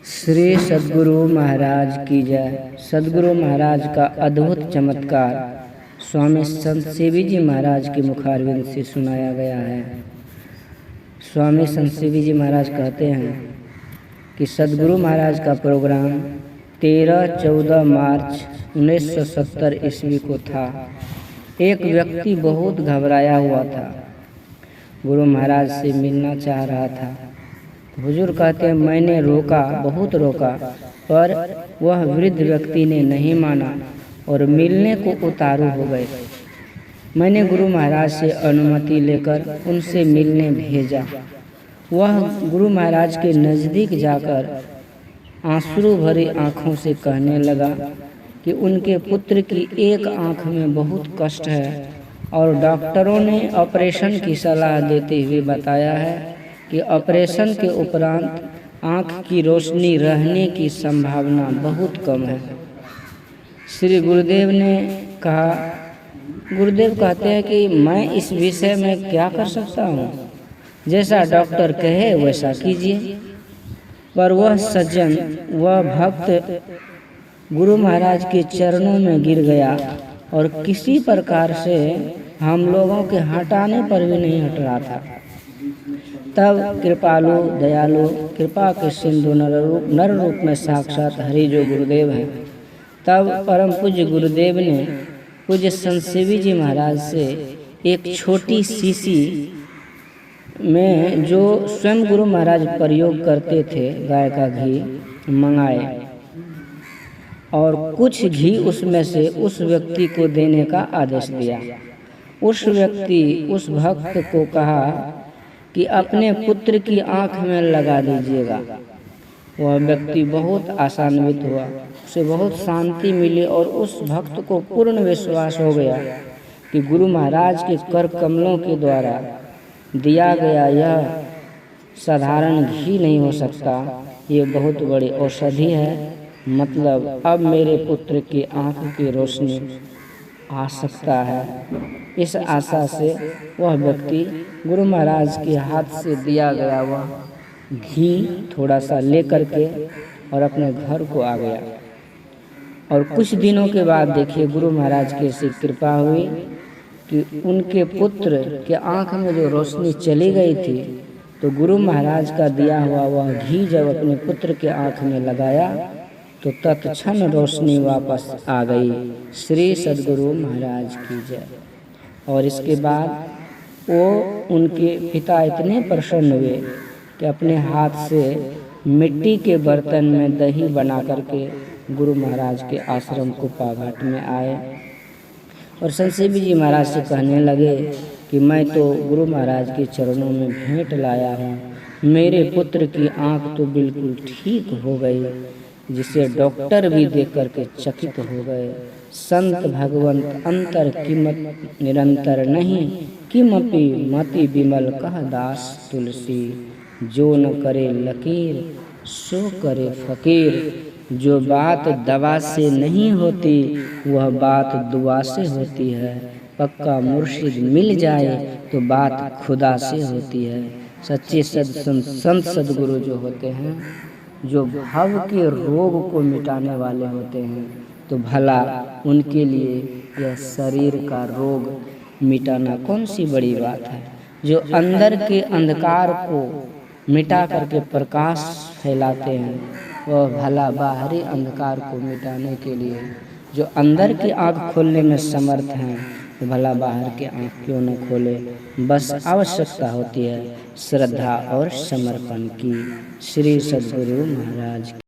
श्री सद्गुरु महाराज की जय। सद्गुरु महाराज का अद्भुत चमत्कार स्वामी संत सेवी जी महाराज के मुखारविंद से सुनाया गया है। स्वामी संत सेवी जी महाराज कहते हैं कि सद्गुरु महाराज का प्रोग्राम 13-14 मार्च 1970 ईस्वी को था। एक व्यक्ति बहुत घबराया हुआ था, गुरु महाराज से मिलना चाह रहा था। हुजूर कहते हैं, मैंने रोका, बहुत रोका, पर वह वृद्ध व्यक्ति ने नहीं माना और मिलने को उतारू हो गए। मैंने गुरु महाराज से अनुमति लेकर उनसे मिलने भेजा। वह गुरु महाराज के नज़दीक जाकर आंसू भरी आँखों से कहने लगा कि उनके पुत्र की एक आँख में बहुत कष्ट है और डॉक्टरों ने ऑपरेशन की सलाह देते हुए बताया है कि ऑपरेशन के उपरांत आँख की रोशनी रहने की संभावना बहुत कम है। श्री गुरुदेव ने कहा, गुरुदेव कहते हैं कि मैं इस विषय में क्या कर सकता हूँ, जैसा डॉक्टर कहे वैसा कीजिए। पर वह सज्जन, वह भक्त गुरु महाराज के चरणों में गिर गया और किसी प्रकार से हम लोगों के हटाने पर भी नहीं हट रहा था। तब कृपालु दयालु कृपा के सिंधु नर रूप में साक्षात हरि जो गुरुदेव हैं, तब परम पूज्य गुरुदेव ने पूज्य संत सेवी जी महाराज से एक छोटी शीशी में जो स्वयं गुरु महाराज प्रयोग करते थे गाय का घी मंगाए और कुछ घी उसमें से उस व्यक्ति को देने का आदेश दिया। उस व्यक्ति, उस भक्त को कहा कि अपने पुत्र की आंख में लगा दीजिएगा। वह व्यक्ति बहुत आशान्वित हुआ, उसे बहुत शांति मिली और उस भक्त को पूर्ण विश्वास हो गया कि गुरु महाराज के कर कमलों के द्वारा दिया गया यह साधारण घी नहीं हो सकता, ये बहुत बड़ी औषधि है। मतलब अब मेरे पुत्र की आंख की रोशनी आ सकता है। इस आशा से वह व्यक्ति गुरु महाराज के हाथ से दिया गया वह घी थोड़ा सा लेकर के और अपने घर को आ गया। और कुछ दिनों के बाद देखिए गुरु महाराज की ऐसी कृपा हुई कि उनके पुत्र के आंख में जो रोशनी चली गई थी, तो गुरु महाराज का दिया हुआ वह घी जब अपने पुत्र के आंख में लगाया तो तत्क्षण रोशनी वापस आ गई। श्री सद्गुरु महाराज की जय। और इसके बाद वो उनके पिता इतने प्रसन्न हुए कि अपने हाथ से मिट्टी के बर्तन में दही बना करके गुरु महाराज के आश्रम कुप्पा घाट में आए और संत सेवी जी महाराज से कहने लगे कि मैं तो गुरु महाराज के चरणों में भेंट लाया हूँ, मेरे पुत्र की आँख तो बिल्कुल ठीक हो गई, जिसे डॉक्टर भी देख करके चकित हो गए। संत भगवंत अंतर कीमत निरंतर नहीं, किमपि मति विमल कह दास तुलसी, जो न करे लकीर सो करे फकीर। जो बात दवा से नहीं होती वह बात दुआ से होती है, पक्का मुर्शिद मिल जाए तो बात खुदा से होती है। सच्चे संत सद्गुरु जो होते हैं, जो भव के रोग को मिटाने वाले होते हैं, तो भला उनके लिए यह शरीर का रोग मिटाना कौन सी बड़ी बात है। जो अंदर के अंधकार को मिटा करके प्रकाश फैलाते हैं, वह भला बाहरी अंधकार को मिटाने के लिए जो अंदर की आँख खोलने में समर्थ हैं, तो भला बाहर की आँख क्यों न खोले। बस आवश्यकता होती है श्रद्धा और समर्पण की। श्री सद्गुरु महाराज।